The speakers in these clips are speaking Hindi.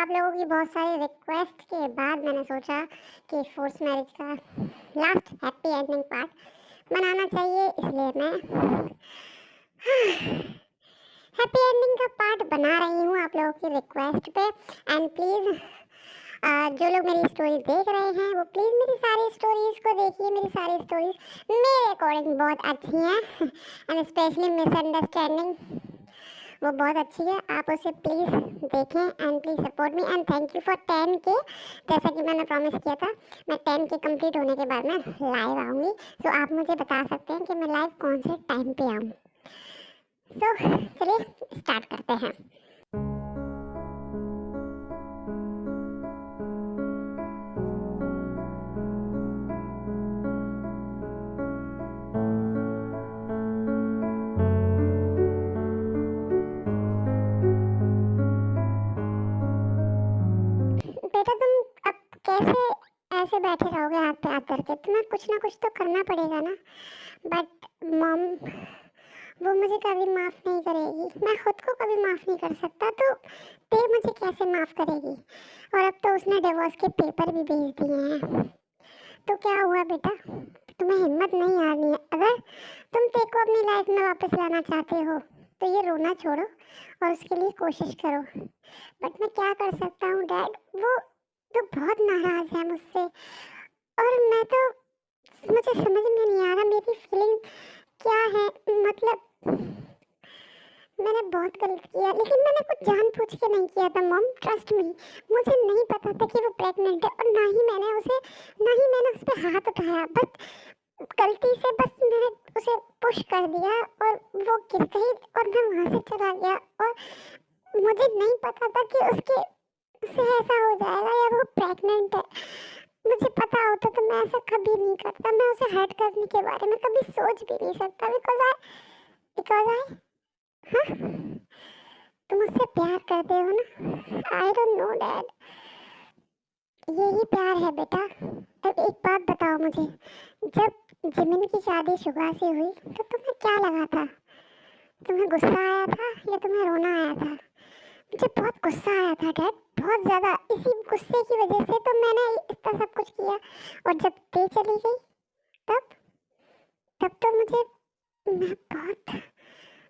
आप लोगों की बहुत सारी रिक्वेस्ट के बाद मैंने सोचा कि फोर्स मैरिज का लास्ट हैप्पी एंडिंग पार्ट बनाना चाहिए, इसलिए मैं हैप्पी एंडिंग का पार्ट बना रही हूँ आप लोगों की रिक्वेस्ट पे। एंड प्लीज़ जो लोग मेरी स्टोरीज देख रहे हैं वो प्लीज़ मेरी सारी स्टोरीज़ को देखिए। मेरी सारी स्टोरीज़ मेरे अकॉर्डिंग बहुत अच्छी हैं एंड स्पेशली मिसअंडरस्टैंडिंग वो बहुत अच्छी है। आप उसे प्लीज़ देखें and please support me and thank you for 10 के। जैसा कि मैंने प्रॉमिस किया था, मैं 10 के कंप्लीट होने के बाद मैं लाइव आऊँगी। सो आप मुझे बता सकते हैं कि मैं लाइव कौन से टाइम पे आऊँ। सो चलिए स्टार्ट करते हैं। बेटा तुम अब कैसे ऐसे बैठे रहोगे हाथ पे हाथ करके? तुम्हें कुछ ना कुछ तो करना पड़ेगा ना। बट मॉम वो मुझे कभी माफ़ नहीं करेगी, मैं खुद को कभी माफ़ नहीं कर सकता, तो ते मुझे कैसे माफ़ करेगी? और अब तो उसने डिवोर्स के पेपर भी भेज दिए हैं। तो क्या हुआ बेटा, तुम्हें हिम्मत नहीं हारनी है। अगर तुम ते को अपनी लाइफ में वापस लाना चाहते हो तो ये रोना छोड़ो और उसके लिए कोशिश करो। बट मैं क्या कर सकता हूँ डैड, वो तो बहुत नाराज़ है मुझसे और मैं तो मुझे समझ में नहीं आ रहा मेरी फीलिंग क्या है। मतलब मैंने बहुत गलत किया, लेकिन मैंने कुछ जानबूझ के नहीं किया था मॉम, ट्रस्ट मी। मुझे नहीं पता था कि वो प्रेग्नेंट है और ना ही मैंने उस पर हाथ उठाया, बट गलती से बस मैंने उसे पुश कर दिया और वो गिर गई और मैं वहाँ से चला गया। और मुझे नहीं पता था कि उसे ऐसा हो जाएगा या वो प्रेग्नेंट है। मुझे पता होता तो मैं ऐसा कभी नहीं करता, मैं उसे हर्ट करने के बारे में कभी सोच भी नहीं सकता। बिकॉज आई हाँ, तुम उससे प्यार करते हो ना? आई डोंट नो डैड, यही प्यार है बेटा। अब एक बात बताओ मुझे, जब जिमिन की शादी शुभा से हुई तो तुम्हें क्या लगा था? तुम्हें गुस्सा आया था या तुम्हें रोना आया था? मुझे बहुत गुस्सा आया था डैड, बहुत ज़्यादा। इसी गुस्से की वजह से तो मैंने इतना सब कुछ किया। और जब ते चली गई तब तो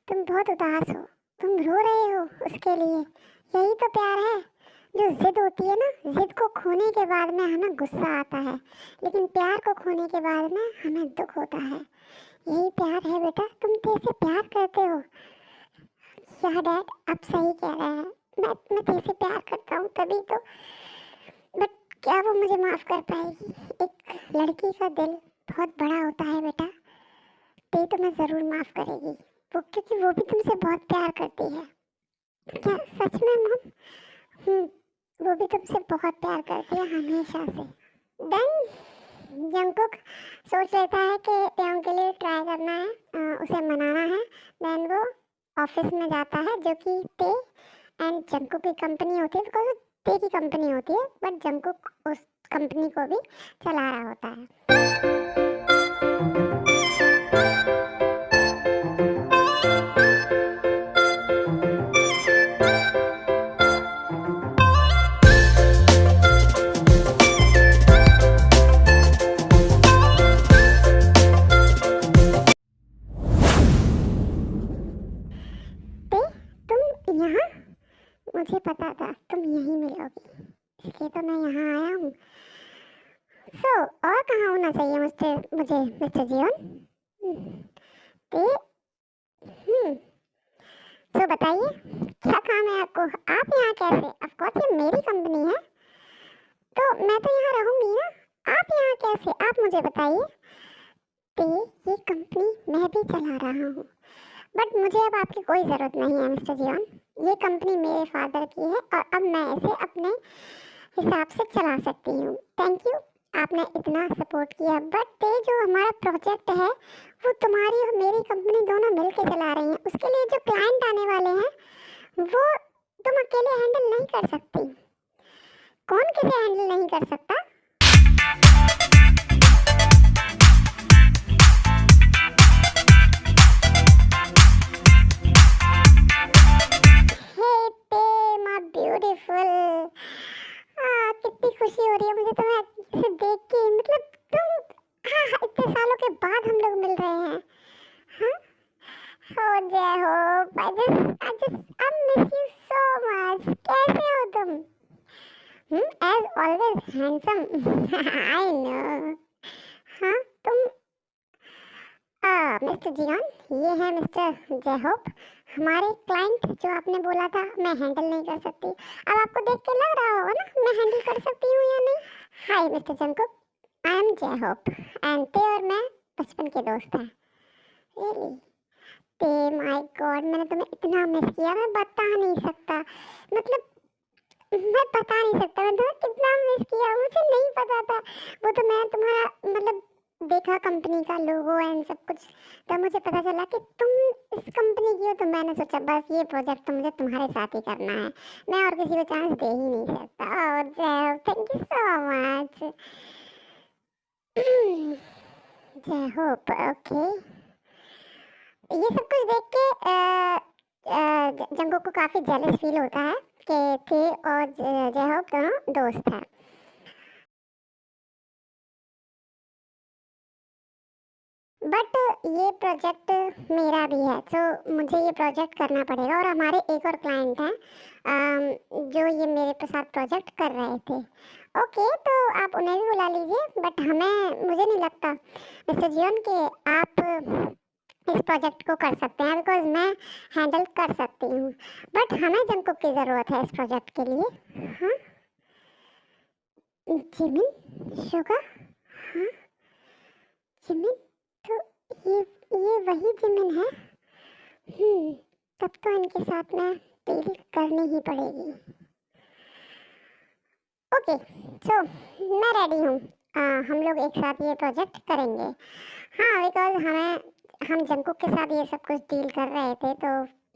तुम बहुत उदास हो, तुम रो रहे हो उसके लिए। यही तो प्यार है। जो जिद होती है ना, जिद को खोने के बाद में हमें गुस्सा आता है, लेकिन प्यार को खोने के बाद में हमें दुख होता है। यही प्यार है बेटा, तुम ते से प्यार करते हो। या डैड आप सही कह रहे हैं, मैं ते से प्यार करता हूँ तभी तो। बट क्या वो मुझे माफ़ कर पाएगी? एक लड़की का दिल बहुत बड़ा होता है बेटा। ते तुम्हें ज़रूर माफ़ करेगी वो, क्योंकि वो भी तुमसे बहुत प्यार करती है। क्या सच में मॉम? वो भी तुमसे बहुत प्यार करती है हमेशा से। देन जंगकुक सोच लेता है कि त्यों के लिए ट्राई करना है, उसे मनाना है। देन वो ऑफिस में जाता है, जो कि ते एंड जंगकुक की कंपनी होती है। बिकॉज ते की कंपनी होती है बट जंगकुक उस कंपनी को भी चला रहा होता है। यहाँ मुझे पता था तुम यहीं मिलोगी, इसलिए तो मैं यहाँ आया हूँ। और कहाँ होना चाहिए मुझे मिस्टर जियोन? ते बताइए क्या काम है आपको? आप यहाँ कैसे? ऑफ कोर्स ये मेरी कंपनी है तो मैं तो यहाँ रहूँगी ना। आप यहाँ कैसे, आप मुझे बताइए। ते ये कंपनी मैं भी चला रहा हूँ, बट मुझे अब आपकी कोई ज़रूरत नहीं है मिस्टर जियोन। ये कंपनी मेरे फादर की है और अब मैं इसे अपने हिसाब से चला सकती हूँ। थैंक यू, आपने इतना सपोर्ट किया। बट ये जो हमारा प्रोजेक्ट है वो तुम्हारी और मेरी कंपनी दोनों मिलकर चला रही हैं। उसके लिए जो क्लाइंट आने वाले हैं वो तुम अकेले हैंडल नहीं कर सकती। कौन किसे हैंडल नहीं कर सकता? ब्यूटीफुल। कितनी खुशी हो रही है मुझे तुम्हें इसे देख के, मतलब तुम, इतने सालों के बाद हम लोग मिल रहे हैं। हाँ, हो जय हो। I miss you so much। कैसे हो तुम? As always handsome। I know। हाँ तुम, मिस्टर जियान, ये है मिस्टर जय होप, हमारे क्लाइंट जो आपने बोला था मैं हैंडल नहीं कर सकती। अब आपको देख के लग रहा होगा ना मैं हैंडल कर सकती हूँ या नहीं। हाय मिस्टर जंकुक, आई एम जय होप एंड ते और मैं बचपन के दोस्त हैं। रियली? ते माय गॉड, मैंने तुम्हें इतना मिस किया, मैं बता नहीं सकता। मतलब मैं बता नहीं सकता मैं तुम्हें कितना मिस किया, मुझे नहीं पता था। वो तो मैं तुम्हारा मतलब देखा कंपनी का लोगो एंड सब कुछ, तब मुझे पता चला कि तुम इस कंपनी की हो, तो मैंने सोचा बस ये प्रोजेक्ट तो मुझे तुम्हारे साथ ही करना है, मैं और किसी को चांस दे ही नहीं सकता। Oh thank you so much. जय होप, ओके। ये सब कुछ देख के जंगो को काफी जेलस फील होता है कि थे और जय होप दोनों दोस्त हैं। बट ये प्रोजेक्ट मेरा भी है, तो मुझे ये प्रोजेक्ट करना पड़ेगा। और हमारे एक और क्लाइंट हैं जो ये मेरे साथ प्रोजेक्ट कर रहे थे। ओके, तो आप उन्हें भी बुला लीजिए, बट हमें, मुझे नहीं लगता मिस्टर जियोन कि आप इस प्रोजेक्ट को कर सकते हैं, बिकॉज मैं हैंडल कर सकती हूँ। बट हमें जंकुक की ज़रूरत है इस प्रोजेक्ट के लिए। हाँ जिमिन, शुगर, हाँ जिमिन, तो ये ये वही जिमिन है। तब तो इनके साथ में डील करनी ही पड़ेगी। ओके, सो मैं रेडी हूँ। हम लोग एक साथ ये प्रोजेक्ट करेंगे। हाँ, बिकॉज हम जंकुक के साथ ये सब कुछ डील कर रहे थे, तो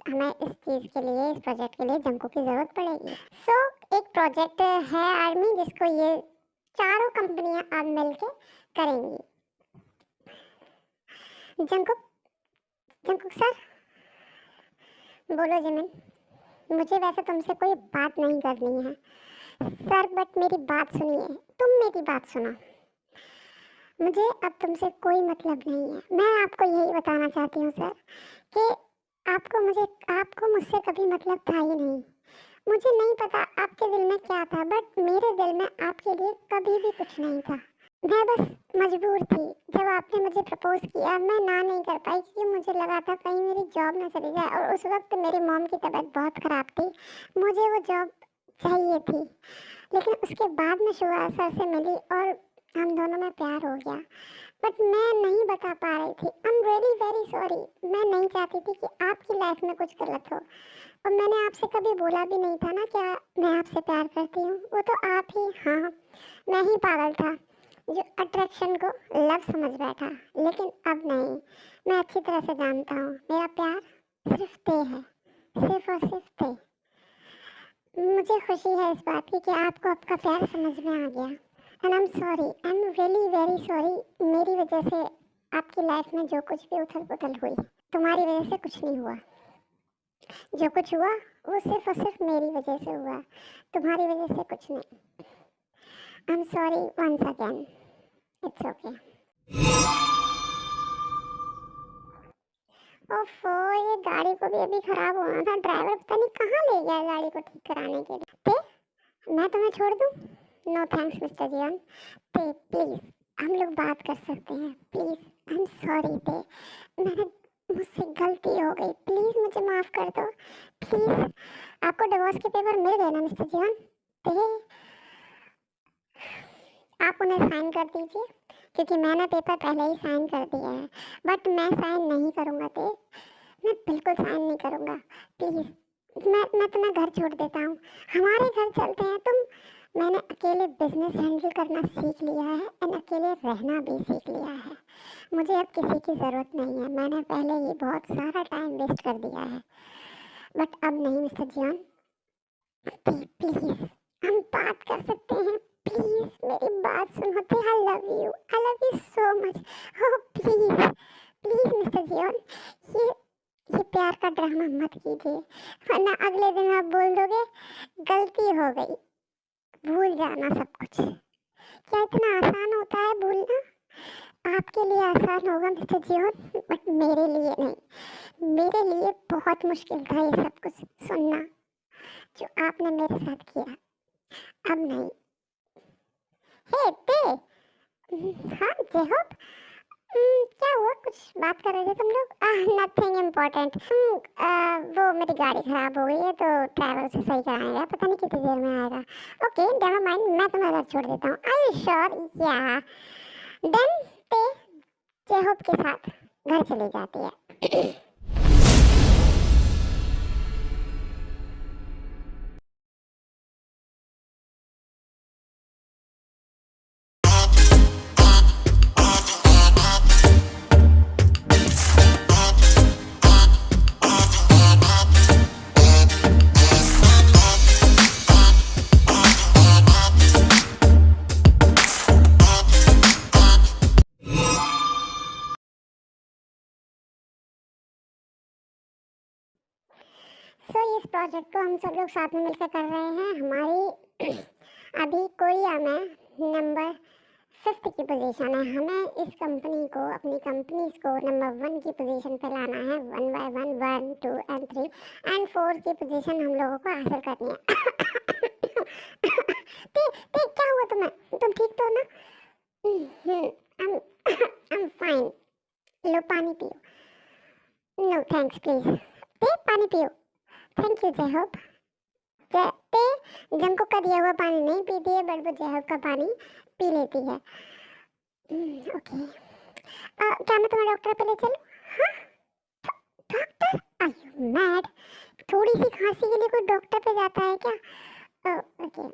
हमें इस चीज़ के लिए, इस प्रोजेक्ट के लिए जंकुक की ज़रूरत पड़ेगी। सो एक प्रोजेक्ट है आर्मी, जिसको ये चारों कंपनियां अब मिलके करेंगी। जंकुक, जंकुक सर, बोलो जिमिन। मुझे वैसे तुमसे कोई बात नहीं करनी है सर, बट मेरी बात सुनिए, तुम मेरी बात सुनो। मुझे अब तुमसे कोई मतलब नहीं है। मैं आपको यही बताना चाहती हूँ सर कि आपको मुझसे कभी मतलब था ही नहीं। मुझे नहीं पता आपके दिल में क्या था, बट मेरे दिल में आपके लिए कभी भी कुछ नहीं था। मैं बस मजबूर थी। जब आपने मुझे प्रपोज किया, मैं ना नहीं कर पाई, क्योंकि मुझे लगा था कहीं मेरी जॉब ना चली जाए, और उस वक्त मेरी मॉम की तबीयत बहुत ख़राब थी, मुझे वो जॉब चाहिए थी। लेकिन उसके बाद मैं शुआ सर से मिली और हम दोनों में प्यार हो गया, बट मैं नहीं बता पा रही थी। I am really very sorry. मैं नहीं चाहती थी कि आपकी लाइफ में कुछ गलत हो, और मैंने आपसे कभी बोला भी नहीं था ना क्या मैं आपसे प्यार करती हूँ। वो तो आप ही, हाँ मैं ही पागल था जो अट्रैक्शन को लव समझ बैठा। लेकिन अब नहीं, मैं अच्छी तरह से जानता हूँ मेरा प्यार सिर्फ ते है, सिर्फ और सिर्फ ते। मुझे खुशी है इस बात की कि आपको आपका प्यार समझ में आ गया। And I am sorry, I am really very sorry. मेरी वजह से आपकी लाइफ में जो कुछ भी उथल पुथल हुई, तुम्हारी वजह से कुछ नहीं हुआ। जो कुछ हुआ वो सिर्फ और सिर्फ मेरी वजह से हुआ, तुम्हारी वजह से कुछ नहीं। I am sorry once again. It's okay. ओफो, ये गाड़ी को भी अभी खराब होना था, ड्राइवर पता नहीं कहाँ ले गया गाड़ी को ठीक कराने के लिए। ते, मैं तुम्हें छोड़ दूँ? नो थैंक्स मिस्टर जियान। ते प्लीज़, हम लोग बात कर सकते हैं प्लीज़। आई एम सॉरी ते, मैंने, मुझसे गलती हो गई, प्लीज़ मुझे माफ़ कर दो प्लीज़। आपको डिवोर्स के पेपर मिल गए ना मिस्टर जियान? ते, आप उन्हें साइन कर दीजिए, क्योंकि मैंने पेपर पहले ही साइन कर दिया है। बट मैं साइन नहीं करूँगा ते, मैं बिल्कुल साइन नहीं करूँगा। प्लीज़, मैं तुम्हें घर छोड़ देता हूँ, हमारे घर चलते हैं। मैंने अकेले बिजनेस हैंडल करना सीख लिया है और अकेले रहना भी सीख लिया है। मुझे अब किसी की ज़रूरत नहीं है, मैंने पहले ही बहुत सारा टाइम वेस्ट कर दिया है। बट अब नहीं मिस्टर जियान, प्लीज़ हम बात कर सकते हैं। प्लीज़ मेरी बात सुनो। I love you so much. Oh please, please mister Jian, ये ये प्यार का ड्रामा मत कीजिए, वरना अगले दिन आप बोल दोगे गलती हो गई, भूल जाना सब कुछ। क्या इतना आसान होता है भूलना? आपके लिए आसान होगा मिस्टर जियोन, बट मेरे लिए नहीं। मेरे लिए बहुत मुश्किल था ये सब कुछ सुनना जो आपने मेरे साथ किया। अब नहीं। हे ते, हाँ जेहोब, क्या हुआ? कुछ बात कर रहे थे तुम लोग? Nothing important. वो मेरी गाड़ी खराब हो गई है तो ट्रैवल से सही कराएगा, पता नहीं कितनी देर में आएगा। ओके नेवर माइंड, मैं तुम्हें घर छोड़ देता हूँ। Are you sure? या देन ते जेहोब के साथ घर चली जाती है। सो इस प्रोजेक्ट को हम सब लोग साथ में मिलकर कर रहे हैं। हमारी अभी कोरिया में नंबर 5 की पोजीशन है। हमें इस कंपनी को, अपनी कंपनीज को नंबर 1 की पोजीशन पे लाना है। 1 by 1, 1, 2 and 3 एंड 4 की पोजीशन हम लोगों को हासिल करनी है। ते क्या हुआ तुम्हें? तुम ठीक तो हो ना? I'm fine. लो पानी पियो। No thanks please. ते पानी पियो। थैंक यू जेहोब। ते जंको का दिया हुआ पानी नहीं पीती है, बट वो जेहोब का पानी पी लेती है। ओके क्या मैं तुम्हारे डॉक्टर पे ले चलूं? हाँ डॉक्टर? Are you mad? थोड़ी सी खांसी के लिए कोई डॉक्टर पे जाता है क्या? ओके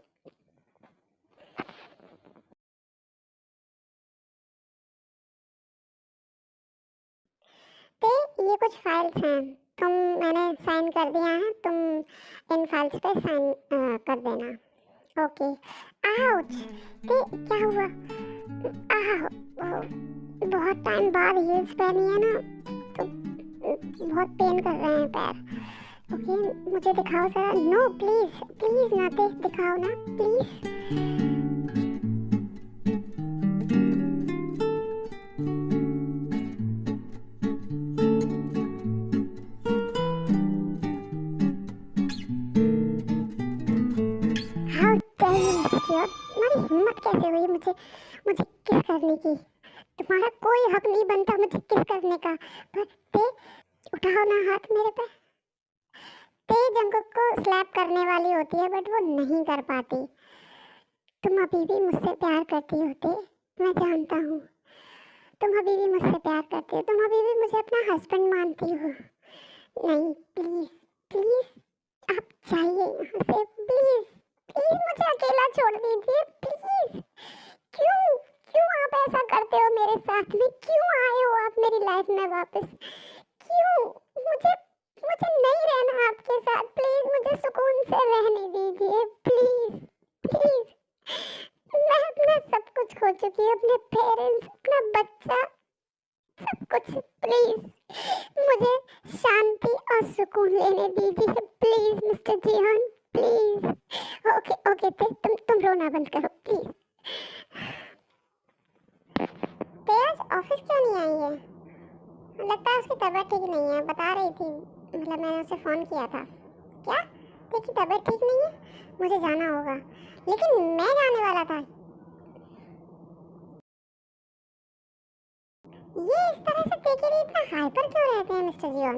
ते ये कुछ फाइल्स हैं, मैंने साइन कर दिया है, तुम इन फाइल्स पे साइन कर देना। ओके। आउच! ते क्या हुआ? आह बहुत टाइम बाद हील्स पहनी है ना, तो बहुत पेन कर रहे हैं पैर। ओके मुझे दिखाओ जरा। नो प्लीज प्लीज ना ते, दिखाओ ना please. How dare you mister Jeon, तुम्हारी हिम्मत कैसे हुई मुझे मुझे किस करने की? तुम्हारा कोई हक नहीं बनता मुझे किस करने का। पर ते उठाओ ना हाथ मेरे पे। ते जंकुक को स्लैप करने वाली होती है, बट वो नहीं कर पाती। तुम अभी भी मुझसे प्यार करती हो ते, मैं जानता हूँ। तुम अभी भी मुझसे प्यार करती हो, तुम अभी भी मुझे अपना हस्बैंड मानती हो। नहीं प्लीज प्लीज आप जाइए यहाँ से, प्लीज प्लीज मुझे अकेला छोड़ दीजिए प्लीज। क्यों क्यों आप ऐसा करते हो मेरे साथ में? क्यों आए हो आप मेरी लाइफ में वापस? क्यों? मुझे मुझे नहीं रहना आपके साथ, प्लीज मुझे सुकून से रहने दीजिए प्लीज प्लीज। मैं अपना सब कुछ खो चुकी हूँ, अपने पेरेंट्स, अपना बच्चा, सब कुछ। प्लीज मुझे शांति और सुकून लेने दीजिए please mister Jeon please. Okay okay तुम रोना बंद करो प्लीज। तेज ऑफिस क्यों नहीं आई है? लगता है उसकी तबीयत ठीक नहीं है, बता रही थी, मतलब मैंने उसे फ़ोन किया था। क्या? तेरी तबीयत ठीक नहीं है? मुझे जाना होगा, लेकिन मैं जाने वाला था। ये इस तरह से तेरे लिए इतना हाइपर क्यों रहते हैं मिस्टर जियोन?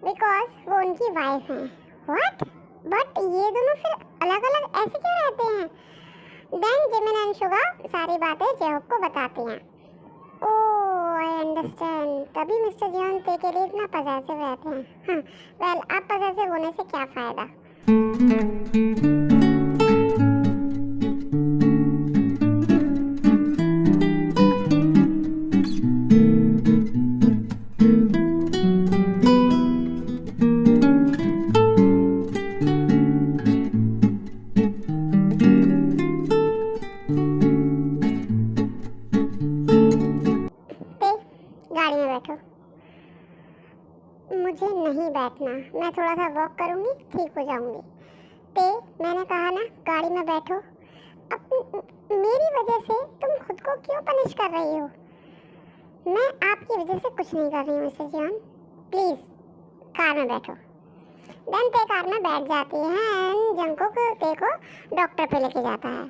बिकॉज वो उनकी वाइफ हैं। व्हाट? बट ये दोनों फिर अलग अलग ऐसे क्यों रहते हैं? देन जिमिन एंड शुगा सारी बातें जेहोब को बताती हैं। ओह आई अंडरस्टैंड, तभी मिस्टर जियोन ते के लिए इतना पजेसिव रहते हैं। हाँ वेल, अब पजेसिव होने से क्या फ़ायदा? ते गाड़ी में बैठो। मैं थोड़ा सा वॉक करूँगी, ठीक हो जाऊँगी। ते मैंने कहा ना गाड़ी में बैठो। अब मेरी वजह से तुम खुद को क्यों पनिश कर रही हो? मैं आपकी वजह से कुछ नहीं कर रही हूँ मिस्टर जियोन। प्लीज़ कार में बैठो। देन ते कार में बैठ जाती है एंड जंकुक ते को डॉक्टर पे लेके जाता है।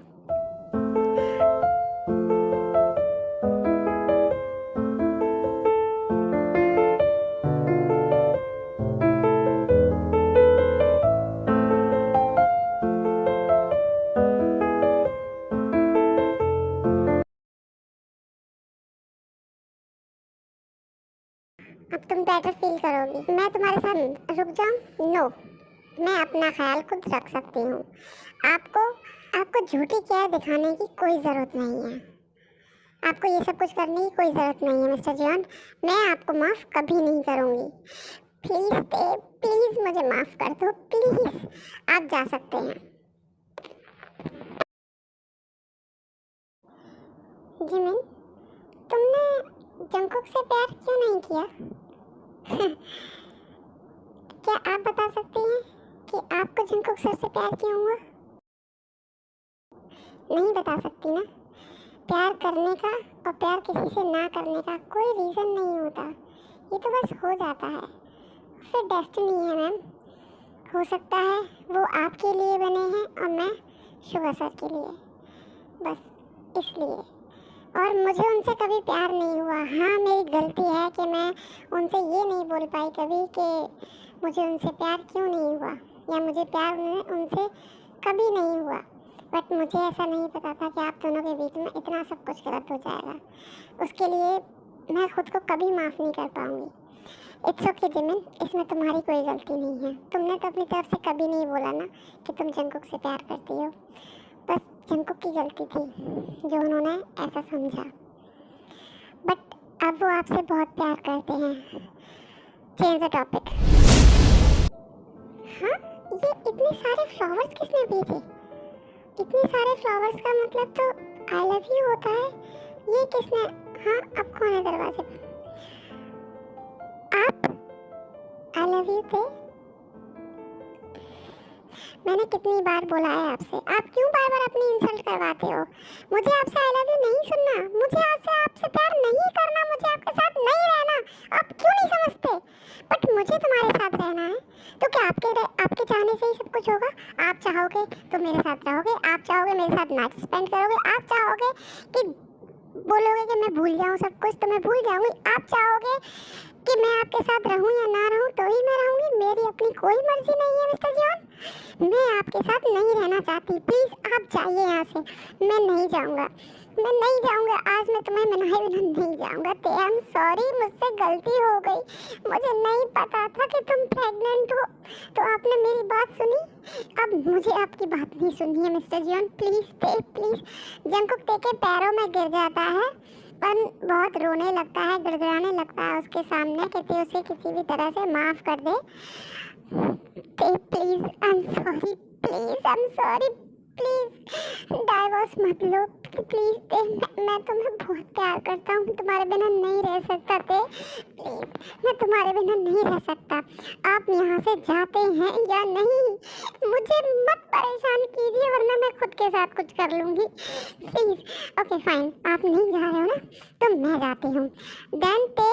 अब तुम बेटर फील करोगी। मैं तुम्हारे साथ रुक जाऊं? नो, मैं अपना ख्याल खुद रख सकती हूँ। आपको आपको झूठी क्या दिखाने की कोई ज़रूरत नहीं है। आपको ये सब कुछ करने की कोई ज़रूरत नहीं है मिस्टर जियोन। मैं आपको माफ़ कभी नहीं करूँगी। प्लीज़ प्लीज़ मुझे माफ़ कर दो प्लीज़। आप जा सकते हैं। जिमिन, तुमने जंकुक से प्यार क्यों नहीं किया? क्या आप बता सकती हैं कि आपको जंकुक सर से प्यार क्यों हुआ? नहीं बता सकती ना। प्यार करने का और प्यार किसी से ना करने का कोई रीज़न नहीं होता। ये तो बस हो जाता है, फिर डेस्टिनी है मैम। हो सकता है वो आपके लिए बने हैं और मैं शुभ सर के लिए, बस इसलिए। और मुझे उनसे कभी प्यार नहीं हुआ। हाँ, मेरी गलती है कि मैं उनसे ये नहीं बोल पाई कभी कि मुझे उनसे प्यार क्यों नहीं हुआ या मुझे प्यार उनसे कभी नहीं हुआ। बट मुझे ऐसा नहीं पता था कि आप दोनों के बीच में इतना सब कुछ गलत हो जाएगा। उसके लिए मैं खुद को कभी माफ़ नहीं कर पाऊँगी। इट्स ओके जिमिन, इसमें तुम्हारी कोई गलती नहीं है। तुमने तो अपनी तरफ से कभी नहीं बोला ना कि तुम जंकुक से प्यार करती हो। बस जंकुक की गलती थी जो उन्होंने ऐसा समझा। बट अब वो आपसे बहुत प्यार करते हैं। Change the topic. हाँ, ये इतने सारे फ्लावर्स किसने भेजे? इतने सारे फ्लावर्स का मतलब तो आई लव यू होता है। ये किसने? हाँ, अब कौन है दरवाजे पर? आप आई लव यू थे? मैंने कितनी बार बोला है आपसे, आप क्यों बार बार अपनी इंसल्ट करवाते हो? मुझे आपसे आई लव यू नहीं सुनना, मुझे आपसे प्यार नहीं करना, मुझे आपके साथ नहीं रहना। आप क्यों नहीं समझते? बट मुझे तुम्हारे साथ रहना है, तो क्या आपके चाहने से ही सब कुछ होगा? आप चाहोगे तो मेरे साथ रहोगे, आप चाहोगे मेरे साथ नाइट स्पेंड करोगे, आप चाहोगे कि बोलोगे कि मैं भूल जाऊँ सब कुछ तो मैं भूल जाऊँगी, आप चाहोगे कि मैं आपके साथ रहूँ या ना रहूँ तो ही मैं रहूँगी। मेरी अपनी कोई मर्जी नहीं है मिस्टर जॉन। मैं आपके साथ नहीं रहना चाहती। प्लीज़ आप जाइए यहाँ से। मैं नहीं जाऊँगा, मैं नहीं जाऊँगा। आज मैं तुम्हें मनाए बिना नहीं जाऊँगा। ते आई एम सॉरी, मुझसे गलती हो गई। मुझे नहीं पता था कि तुम प्रेग्नेंट हो, तो आपने मेरी बात सुनी। अब मुझे आपकी बात नहीं सुननी है मिस्टर जॉन। प्लीज़ ते प्लीज़। जंकुक ते के पैरों में गिर जाता है पर बहुत रोने लगता है, गिड़गिड़ाने लगता है उसके सामने कि ते उसे किसी भी तरह से माफ़ कर दे। ते please, I am sorry, please I am sorry, please divorce मत लो प्लीज़। ते मैं तुम्हें बहुत प्यार करता हूँ, तुम्हारे बिना नहीं रह सकता। ते प्लीज़, मैं तुम्हारे बिना नहीं रह सकता। आप यहाँ से जाते हैं या नहीं? मुझे मत परेशान कीजिए वरना मैं खुद के साथ कुछ कर लूँगी। प्लीज़। ओके फाइन, आप नहीं जा रहे हो ना, तो मैं जाती हूँ। देन ते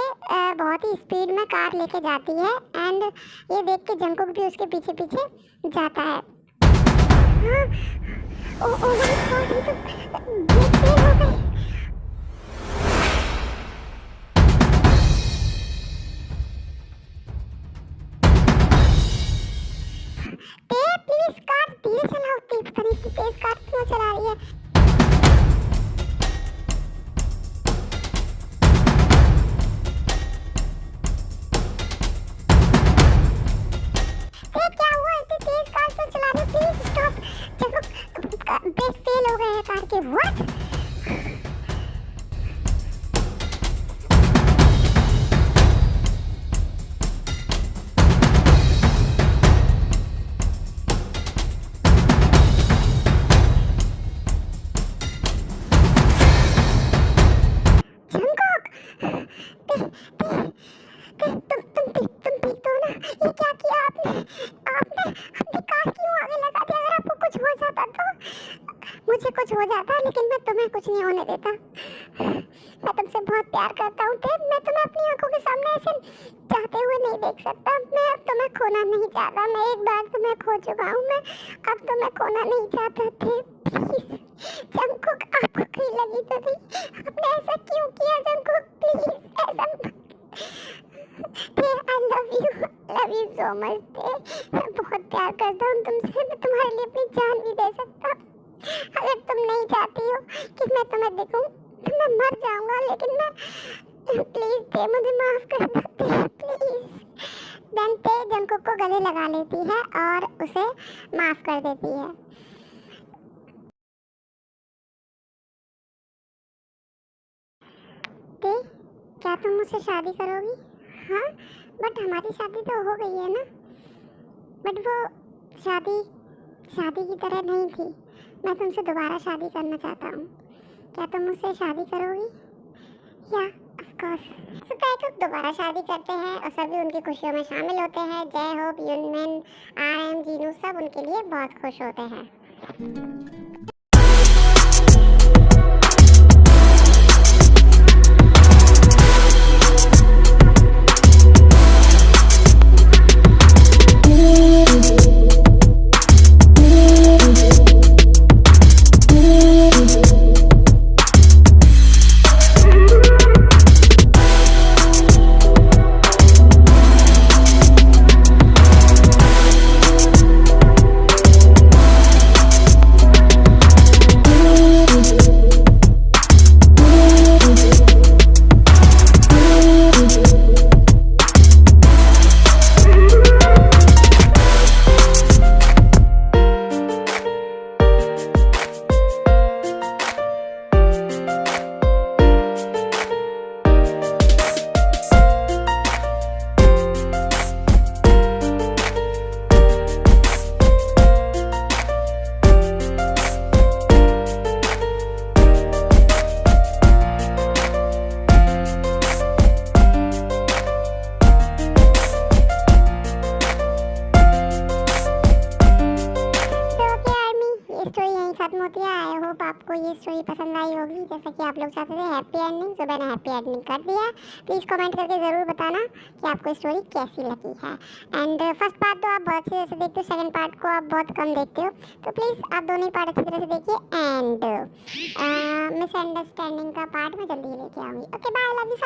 बहुत ही स्पीड में कार लेके जाती है एंड ये देख के जंकुक भी उसके पीछे पीछे जाता है। हाँ, ओ माय गॉड, ये तो ब्रेक फेल हो गई। ते प्लीज कार धीरे चलाओ। ते पता नहीं इतनी तेज कार क्यों चला रही है। ते क्या हुआ, इतनी तेज कार क्यों चला रही है? Please stop. देखो ब्रेक फेल हो गए हैं कार के। व्हाट? मुझे कुछ हो जाता लेकिन मैं तुम्हें कुछ नहीं होने देता। मैं तुमसे बहुत प्यार करता हूँ देव, मैं तुम्हें अपनी आंखों के सामने ऐसे चाहते हुए नहीं देख सकता। मैं अब तुम्हें खोना नहीं चाहता, मैं एक बार तुम्हें खो चुका हूँ, मैं अब तुम्हें खोना नहीं चाहता थे। प्लीज जंगकुक, आपको कहीं लगी तो नहीं? आपने ऐसा क्यों किया जंगकुक? प्लीज ऐसा लव यू सो मच थे। मैं बहुत प्यार करता हूँ तुमसे, मैं तुम्हारे लिए अपनी जान भी दे सकता। अगर तुम नहीं चाहती हो कि मैं तुम्हें देखूं तो मैं मर जाऊंगा, लेकिन मैं प्लीज थे मुझे माफ कर दो प्लीज। देन ते जंगकुक को गले लगा लेती है और उसे माफ कर देती है। ते, क्या तुम मुझसे शादी करोगी? हाँ, बट हमारी शादी तो हो गई है ना। बट वो शादी शादी की तरह नहीं थी। मैं तुमसे दोबारा शादी करना चाहता हूँ। क्या तुम मुझसे शादी करोगी? या ऑफ कोर्स। सुकाइकुक दोबारा शादी करते हैं और सभी उनकी खुशियों में शामिल होते हैं। जय होप, यूनमिन, RM, जीनू सब उनके लिए बहुत खुश होते हैं। खत्म होती है। आई होप आपको ये स्टोरी पसंद आई होगी, जैसा कि आप लोग चाहते थे हैप्पी एंडिंग, तो मैंने हैप्पी एंडिंग कर दिया। प्लीज़ कमेंट करके ज़रूर बताना कि आपको स्टोरी कैसी लगी है। एंड फर्स्ट पार्ट तो आप बहुत अच्छी तरह से देखते हो, सेकंड पार्ट को आप बहुत कम देखते हो, तो प्लीज़ आप दोनों ही पार्ट अच्छी तरह से देखिए। एंड मिसअंडरस्टैंडिंग का पार्ट मैं जल्दी लेके आऊँगी। Okay bye, love you,